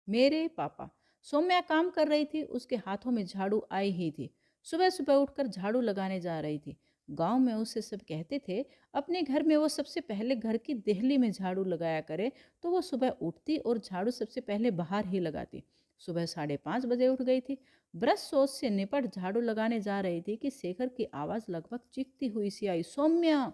मेरे पापा। सौम्या काम कर रही थी, उसके हाथों में झाड़ू आई ही थी। सुबह सुबह उठकर झाड़ू लगाने जा रही थी। गांव में उसे सब कहते थे, अपने घर में वो सबसे पहले घर की देहली में झाड़ू लगाया करे। तो वो सुबह उठती और झाड़ू सबसे पहले बाहर ही लगाती। सुबह 5:30 बजे उठ गई थी। ब्रश सोच से निपट झाड़ू लगाने जा रही थी कि शेखर की आवाज लगभग चीखती हुई सी आई, सौम्या।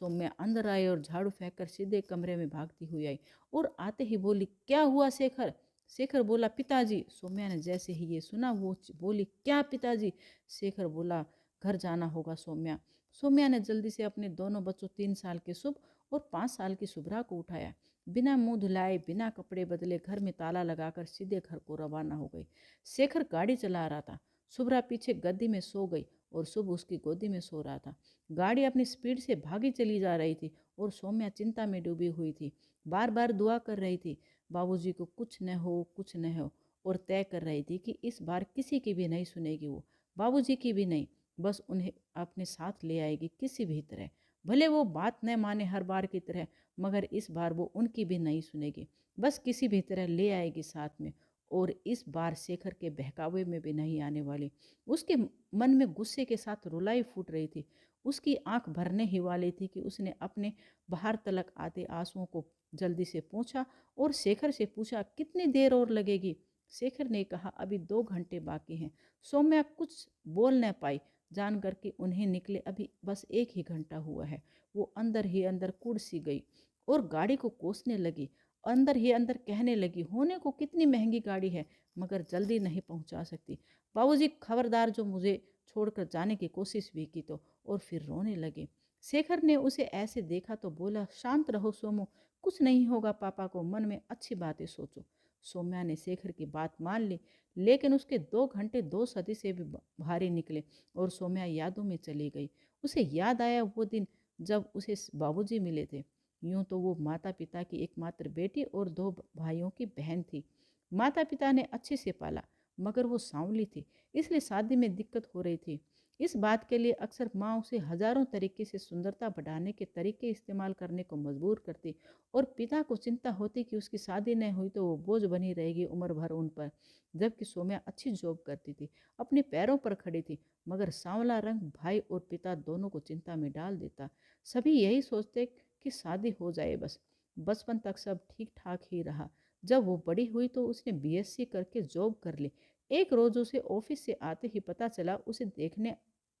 सौम्या अंदर आई और झाड़ू फेंककर सीधे कमरे में भागती हुई आई और आते ही बोली, क्या हुआ शेखर? शेखर बोला, पिताजी। सौम्या ने जैसे ही ये सुना वो बोली, क्या पिताजी? शेखर बोला, घर जाना होगा सौम्या। सौम्या ने जल्दी से अपने दोनों बच्चों 3 साल के शुभ और 5 साल की शुभ्रा को उठाया। बिना मुंह धुलाए, बिना कपड़े बदले घर में ताला लगाकर सीधे घर को रवाना हो गई। शेखर गाड़ी चला रहा था। शुभ्रा पीछे गद्दी में सो गई और शुभ उसकी गोदी में सो रहा था। गाड़ी अपनी स्पीड से भागी चली जा रही थी और सौम्या चिंता में डूबी हुई थी। बार बार दुआ कर रही थी, बाबूजी को कुछ न हो, कुछ न हो। और तय कर रही थी कि इस बार किसी की भी नहीं सुनेगी वो, बाबूजी की भी नहीं। बस उन्हें अपने साथ ले आएगी किसी भी तरह। भले वो बात न माने हर बार की तरह, मगर इस बार वो उनकी भी नहीं सुनेगी। बस किसी भी तरह ले आएगी साथ में। और इस बार शेखर के बहकावे में भी नहीं आने वाली। उसके मन में गुस्से के साथ रुलाई फूट रही थी। उसकी आंख भरने ही वाली थी कि उसने अपने बाहर तलक आते आंसुओं को जल्दी से पोंछा और शेखर से पूछा, कितनी देर और लगेगी? शेखर ने कहा, अभी 2 घंटे बाकी हैं। सौम्या कुछ बोल न पाई, जान कर कि उन्हें निकले अभी बस 1 ही घंटा हुआ है। वो अंदर ही अंदर कुड़ सी गई और गाड़ी को कोसने लगी। अंदर ही अंदर कहने लगी, होने को कितनी महंगी गाड़ी है, मगर जल्दी नहीं पहुंचा सकती। बाबूजी खबरदार जो मुझे छोड़कर जाने की कोशिश भी की तो। और फिर रोने लगे। शेखर ने उसे ऐसे देखा तो बोला, शांत रहो सोमू, कुछ नहीं होगा, पापा को मन में अच्छी बातें सोचो। सौम्या ने शेखर की बात मान ली, लेकिन उसके 2 घंटे 2 सदी से भी भारी निकले और सौम्या यादों में चली गई। उसे याद आया वो दिन जब उसे बाबूजी मिले थे। यूं तो वो माता पिता की एकमात्र बेटी और 2 भाइयों की बहन थी। माता पिता ने अच्छे से पाला, मगर वो सांवली थी, इसलिए शादी में दिक्कत हो रही थी। इस बात के लिए अक्सर माँ उसे हजारों तरीके से सुंदरता बढ़ाने के तरीके इस्तेमाल करने को मजबूर करती और पिता को चिंता होती कि उसकी शादी न हुई तो वो बोझ बनी रहेगी उम्र भर उन पर। जबकि सौम्या अच्छी जॉब करती थी, अपने पैरों पर खड़ी थी, मगर सांवला रंग भाई और पिता दोनों को चिंता में डाल देता। सभी यही सोचते कि शादी हो जाए बस। बचपन तक सब ठीक ठाक ही रहा। जब वो बड़ी हुई तो उसने बीएससी करके जॉब कर ली। एक रोज उसे ऑफिस से आते ही पता चला उसे देखने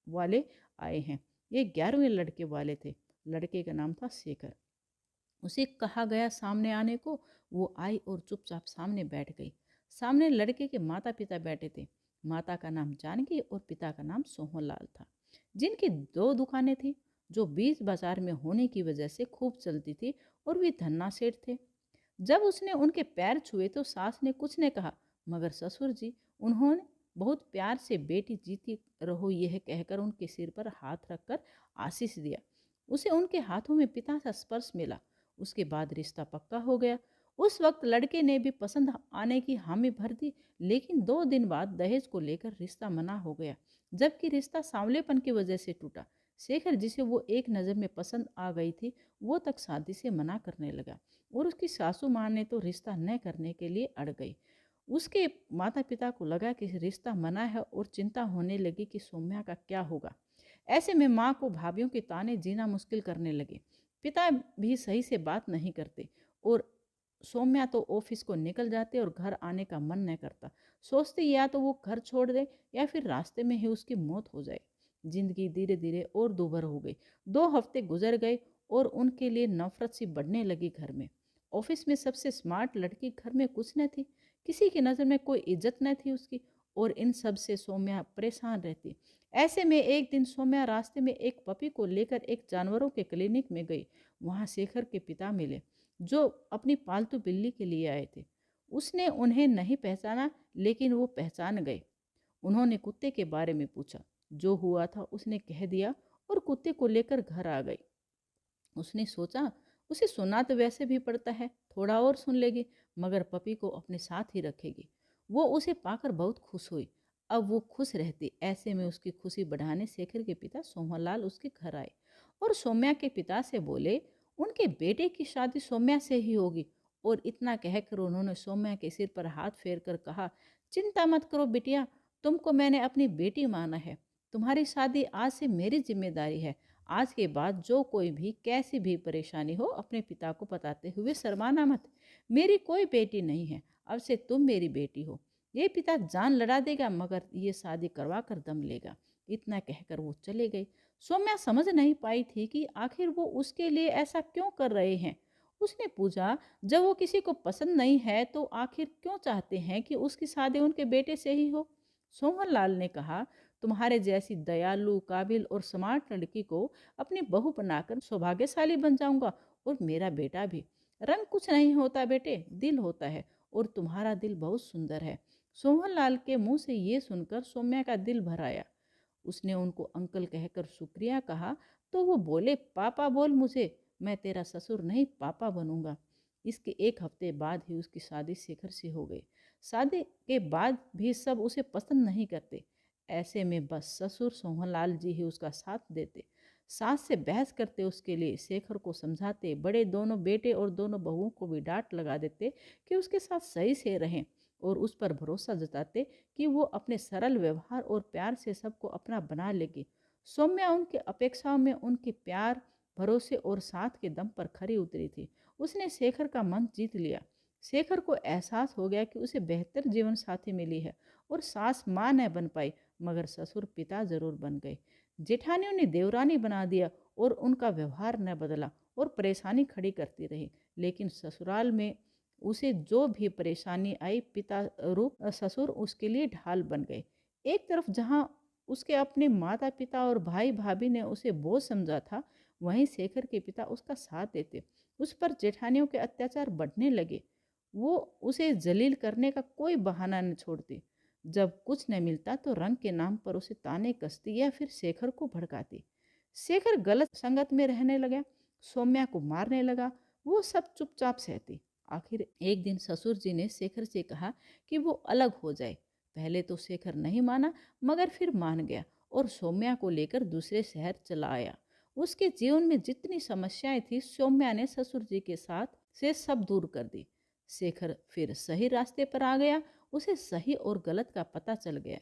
वाले आए हैं। ये 11वें लड़के वाले थे। लड़के का नाम था शेखर। उसे कहा गया सामने आने को। वो आई और चुपचाप सामने बैठ गई। सामने लड़के के माता पिता बैठे थे। माता का नाम जानकी और पिता का नाम सोहनलाल था, जिनकी 2 दुकानें थी जो बीच बाजार में होने की वजह से खूब चलती थी और वे धन्ना सेठ थे। जब उसने उनके पैर छुए तो सास ने कुछ नहीं कहा, मगर ससुर जी, उन्होंने बहुत प्यार से बेटी जीती रहो यह कहकर उनके सिर पर हाथ रखकर आशीष दिया। उसे उनके हाथों में पिता का स्पर्श मिला। उसके बाद रिश्ता पक्का हो गया। उस वक्त लड़के ने भी पसंद आने की हामी भर दी, लेकिन 2 दिन बाद दहेज को लेकर रिश्ता मना हो गया, जबकि रिश्ता सांवलेपन की वजह से टूटा। शेखर, जिसे वो एक नज़र में पसंद आ गई थी, वो तक शादी से मना करने लगा और उसकी सासू माँ ने तो रिश्ता न करने के लिए अड़ गई। उसके माता पिता को लगा कि रिश्ता मना है और चिंता होने लगी कि सौम्या का क्या होगा। ऐसे में माँ को भाभीियों के ताने जीना मुश्किल करने लगे। पिता भी सही से बात नहीं करते और सौम्या तो ऑफिस को निकल जाते और घर आने का मन न करता। सोचते या तो वो घर छोड़ दे या फिर रास्ते में ही उसकी मौत हो जाए। जिंदगी धीरे धीरे और दूभर हो गई। 2 हफ्ते गुजर गए और उनके लिए नफरत सी बढ़ने लगी घर में। ऑफिस में सबसे स्मार्ट लड़की घर में कुछ न थी, किसी की नज़र में कोई इज्जत न थी उसकी, और इन सब से सौम्या परेशान रहती। ऐसे में एक दिन सौम्या रास्ते में एक पपी को लेकर एक जानवरों के क्लिनिक में गई। वहाँ शेखर के पिता मिले, जो अपनी पालतू बिल्ली के लिए आए थे। उसने उन्हें नहीं पहचाना, लेकिन वो पहचान गए। उन्होंने कुत्ते के बारे में पूछा। जो हुआ था उसने कह दिया और कुत्ते को लेकर घर आ गई। उसने सोचा, उसे सुनना तो वैसे भी पड़ता है, थोड़ा और सुन लेगी, मगर पपी को अपने साथ ही रखेगी। वो उसे पाकर बहुत खुश हुई। अब वो खुश रहती। ऐसे में उसकी खुशी बढ़ाने शेखर के पिता सोहनलाल उसके घर आए और सौम्या के पिता से बोले, उनके बेटे की शादी सौम्या से ही होगी और इतना कहकर उन्होंने सौम्या के सिर पर हाथ फेर कर कहा, चिंता मत करो बिटिया, तुमको मैंने अपनी बेटी माना है। तुम्हारी शादी आज से मेरी जिम्मेदारी है। आज के बाद जो कोई भी कैसी भी परेशानी हो अपने पिता को बताते हुए शर्माना मत। मेरी कोई बेटी नहीं है, अब से तुम मेरी बेटी हो। ये पिता जान लड़ा देगा मगर ये शादी करवा कर दम लेगा। इतना कहकर वो चले गए। सौम्या समझ नहीं पाई थी कि आखिर वो उसके लिए ऐसा क्यों कर रहे हैं। उसने पूछा, जब वो किसी को पसंद नहीं है तो आखिर क्यों चाहते हैं कि उसकी शादी उनके बेटे से ही हो। सोहन लाल ने कहा, तुम्हारे जैसी दयालु, काबिल और स्मार्ट लड़की को अपनी बहू बनाकर सौभाग्यशाली बन जाऊंगा, और मेरा बेटा भी। रंग कुछ नहीं होता बेटे, दिल होता है, और तुम्हारा दिल बहुत सुंदर है। सोहन लाल के मुंह से ये सुनकर सौम्या का दिल भर आया। उसने उनको अंकल कहकर शुक्रिया कहा तो वो बोले, पापा बोल मुझे, मैं तेरा ससुर नहीं पापा बनूंगा। इसके एक हफ्ते बाद ही उसकी शादी शेखर से हो गई। शादी के बाद भी सब उसे पसंद नहीं करते। ऐसे में बस ससुर सोहनलाल जी ही उसका साथ देते। सास से बहस करते, उसके लिए शेखर को समझाते, बड़े दोनों बेटे और दोनों बहुओं को भी डांट लगा देते कि उसके साथ सही से रहें, और उस पर भरोसा जताते कि वो अपने सरल व्यवहार और प्यार से सबको अपना बना लेगी। सौम्या उनकी अपेक्षाओं में उनके प्यार, भरोसे और साथ के दम पर खरी उतरी थी। उसने शेखर का मन जीत लिया। शेखर को एहसास हो गया कि उसे बेहतर जीवन साथी मिली है, और सास माँ न बन पाई मगर ससुर पिता जरूर बन गए। जेठानियों ने देवरानी बना दिया और उनका व्यवहार न बदला और परेशानी खड़ी करती रही। लेकिन ससुराल में उसे जो भी परेशानी आई, पिता रूप ससुर उसके लिए ढाल बन गए। एक तरफ जहाँ उसके अपने माता पिता और भाई भाभी ने उसे बोझ समझा था, वहीं शेखर के पिता उसका साथ देते। उस पर जेठानियों के अत्याचार बढ़ने लगे। वो उसे जलील करने का कोई बहाना न छोड़ती। जब कुछ न मिलता तो रंग के नाम पर उसे ताने कसती या फिर शेखर को भड़काती। शेखर गलत संगत में रहने लगा, सौम्या को मारने लगा। वो सब चुपचाप सहती। आखिर एक दिन ससुर जी ने शेखर से कहा कि वो अलग हो जाए। पहले तो शेखर नहीं माना मगर फिर मान गया और सौम्या को लेकर दूसरे शहर चला आया। उसके जीवन में जितनी समस्याएं थी, सौम्या ने ससुर जी के साथ से सब दूर कर दी। शेखर फिर सही रास्ते पर आ गया। उसे सही और गलत का पता चल गया।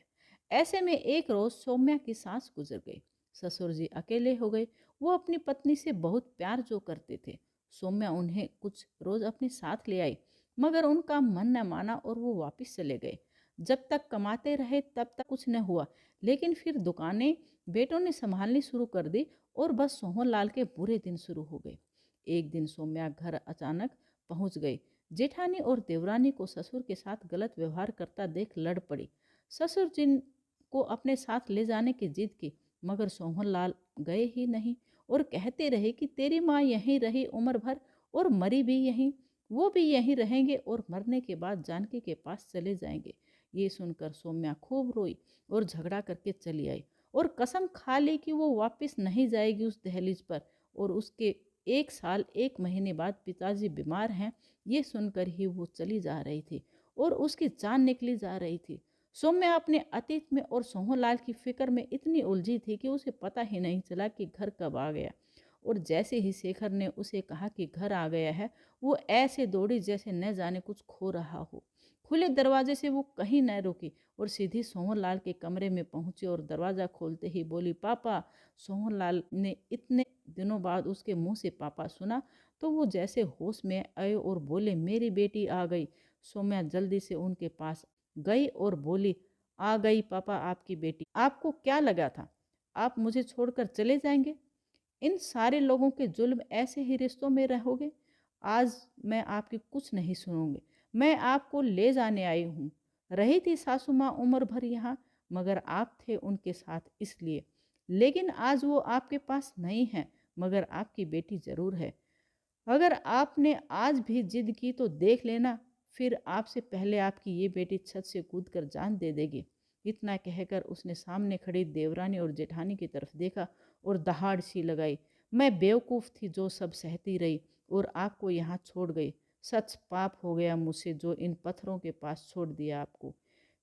ऐसे में एक रोज सौम्या की सांस गुजर गई। ससुर जी अकेले हो गए। वो अपनी पत्नी से बहुत प्यार जो करते थे। सौम्या उन्हें कुछ रोज अपने साथ ले आई मगर उनका मन न माना और वो वापस चले गए। जब तक कमाते रहे तब तक कुछ न हुआ, लेकिन फिर दुकानें बेटों ने संभालनी शुरू कर दी और बस सोहनलाल के बुरे दिन शुरू हो गए। एक दिन सौम्या घर अचानक पहुंच गई। जेठानी और देवरानी को ससुर के साथ गलत व्यवहार करता देख लड़ पड़ी। ससुर जिन को अपने साथ ले जाने की जिद की मगर सोहनलाल गए ही नहीं और कहते रहे कि तेरी माँ यहीं रही उम्र भर और मरी भी यहीं, वो भी यहीं रहेंगे और मरने के बाद जानकी के पास चले जाएंगे। ये सुनकर सौम्या खूब रोई और झगड़ा करके चली आई और कसम खा ली कि वो वापस नहीं जाएगी उस दहलीज पर। और उसके 1 साल 1 महीने बाद पिताजी बीमार हैं, ये सुनकर ही वो चली जा रही थी और उसकी जान निकली जा रही थी। सौम्या अपने अतीत में और सोहनलाल की फिक्र में इतनी उलझी थी कि उसे पता ही नहीं चला कि घर कब आ गया। और जैसे ही शेखर ने उसे कहा कि घर आ गया है, वो ऐसे दौड़ी जैसे न जाने कुछ खो रहा हो। खुले दरवाजे से वो कहीं न रुकी और सीधी सोहनलाल के कमरे में पहुंची और दरवाज़ा खोलते ही बोली, पापा। सोहनलाल ने इतने दिनों बाद उसके मुंह से पापा सुना तो वो जैसे होश में आए और बोले, मेरी बेटी आ गई। सौम्या जल्दी से उनके पास गई और बोली, आ गई पापा आपकी बेटी। आपको क्या लगा था आप मुझे छोड़कर चले जाएंगे? इन सारे लोगों के जुल्म ऐसे ही रिश्तों में रहोगे? आज मैं आपकी कुछ नहीं सुनूंगी। मैं आपको ले जाने आई हूँ। रही थी सासू माँ उम्र भर यहाँ, मगर आप थे उनके साथ इसलिए। लेकिन आज वो आपके पास नहीं है, मगर आपकी बेटी जरूर है। अगर आपने आज भी जिद की तो देख लेना, फिर आपसे पहले आपकी ये बेटी छत से कूदकर जान दे देगी। इतना कहकर उसने सामने खड़ी देवरानी और जेठानी की तरफ देखा और दहाड़ सी लगाई। मैं बेवकूफ़ थी जो सब सहती रही और आपको यहाँ छोड़ गई। सच पाप हो गया मुझसे जो इन पत्थरों के पास छोड़ दिया आपको।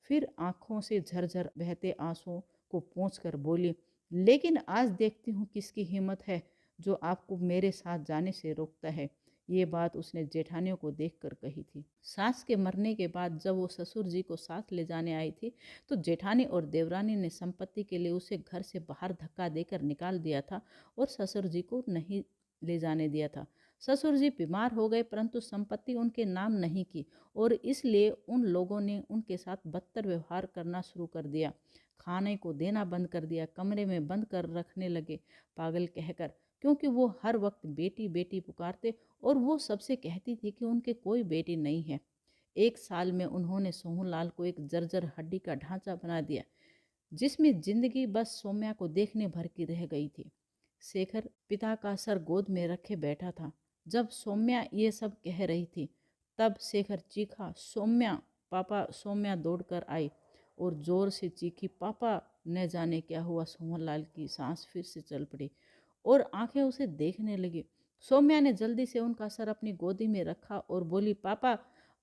फिर आंखों से झरझर बहते आंसुओं को पोंछ कर बोली, लेकिन आज देखती हूँ किसकी हिम्मत है जो आपको मेरे साथ जाने से रोकता है। ये बात उसने जेठानियों को देखकर कही थी। सास के मरने के बाद जब वो ससुर जी को साथ ले जाने आई थी तो जेठानी और देवरानी ने संपत्ति के लिए उसे घर से बाहर धक्का देकर निकाल दिया था और ससुर जी को नहीं ले जाने दिया था। ससुर जी बीमार हो गए परंतु संपत्ति उनके नाम नहीं की और इसलिए उन लोगों ने उनके साथ बदतर व्यवहार करना शुरू कर दिया। खाने को देना बंद कर दिया, कमरे में बंद कर रखने लगे पागल कहकर, क्योंकि वो हर वक्त बेटी बेटी पुकारते और वो सबसे कहती थी कि उनके कोई बेटी नहीं है। 1 साल में उन्होंने सोहनलाल को एक जर्जर हड्डी का ढांचा बना दिया जिसमें जिंदगी बस सौम्या को देखने भर की रह गई थी। शेखर पिता का सर गोद में रखे बैठा था। जब सौम्या ये सब कह रही थी तब शेखर चीखा, सौम्या पापा। सौम्या दौड़कर आई और जोर से चीखी, पापा। न जाने क्या हुआ, सोहनलाल की सांस फिर से चल पड़ी और आंखें उसे देखने लगी। सौम्या ने जल्दी से उनका सर अपनी गोदी में रखा और बोली, पापा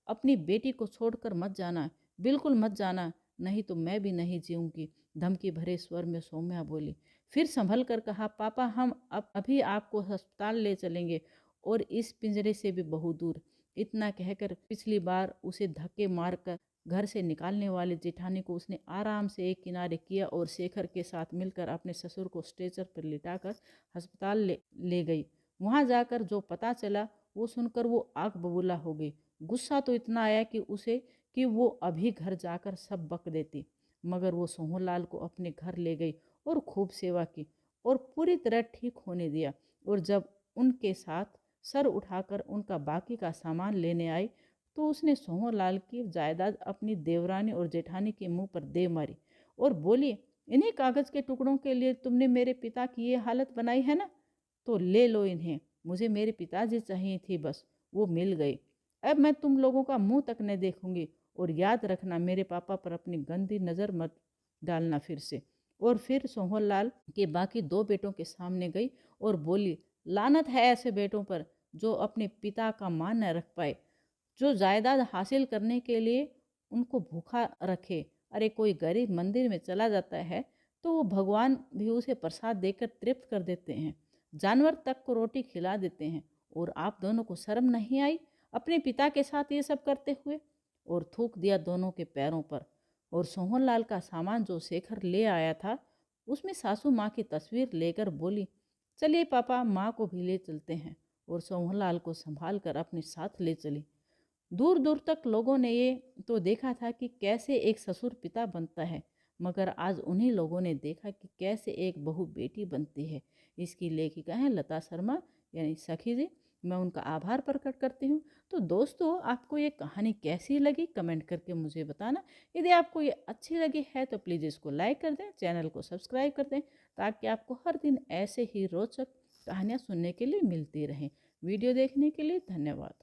अपनी बेटी को छोड़कर मत जाना, बिल्कुल मत जाना, नहीं तो मैं भी नहीं जीऊंगी, धमकी भरे स्वर में सौम्या बोली। फिर संभल कर कहा, पापा हम अभी आपको अस्पताल ले चलेंगे और इस पिंजरे से भी बहुत दूर। इतना कहकर पिछली बार उसे धक्के मारकर घर से निकालने वाले जेठानी को उसने आराम से एक किनारे किया और शेखर के साथ मिलकर अपने ससुर को स्ट्रेचर पर लिटाकर अस्पताल ले गई। वहां जाकर जो पता चला वो सुनकर वो आग बबूला हो गई। गुस्सा तो इतना आया कि उसे कि वो अभी घर जाकर सब बक देती, मगर वो सोहनलाल को अपने घर ले गई और खूब सेवा की और पूरी तरह ठीक होने दिया। और जब उनके साथ सर उठाकर उनका बाकी का सामान लेने आई तो उसने सोहनलाल की जायदाद अपनी देवरानी और जेठानी के मुंह पर दे मारी और बोली, इन्हीं कागज के टुकड़ों के लिए तुमने मेरे पिता की ये हालत बनाई है ना, तो ले लो इन्हें। मुझे मेरे पिताजी चाहिए थी, बस वो मिल गई। अब मैं तुम लोगों का मुंह तक न देखूंगी और याद रखना मेरे पापा पर अपनी गंदी नज़र मत डालना फिर से। और फिर सोहनलाल के बाकी 2 बेटों के सामने गई और बोली, लानत है ऐसे बेटों पर जो अपने पिता का मान न रख पाए, जो जायदाद हासिल करने के लिए उनको भूखा रखे। अरे कोई गरीब मंदिर में चला जाता है तो वो भगवान भी उसे प्रसाद देकर तृप्त कर देते हैं, जानवर तक को रोटी खिला देते हैं, और आप दोनों को शर्म नहीं आई अपने पिता के साथ ये सब करते हुए? और थूक दिया दोनों के पैरों पर। और सोहनलाल का सामान जो शेखर ले आया था उसमें सासू माँ की तस्वीर लेकर बोली, चलिए पापा माँ को भी ले चलते हैं। और सोहनलाल को संभाल कर अपने साथ ले चली। दूर दूर तक लोगों ने ये तो देखा था कि कैसे एक ससुर पिता बनता है, मगर आज उन्हीं लोगों ने देखा कि कैसे एक बहू बेटी बनती है। इसकी लेखिका है लता शर्मा यानी सखी जी। मैं उनका आभार प्रकट करती हूँ। तो दोस्तों, आपको ये कहानी कैसी लगी कमेंट करके मुझे बताना। यदि आपको ये अच्छी लगी है तो प्लीज़ इसको लाइक कर दें, चैनल को सब्सक्राइब कर दें, ताकि आपको हर दिन ऐसे ही रोचक कहानियाँ सुनने के लिए मिलती रहें। वीडियो देखने के लिए धन्यवाद।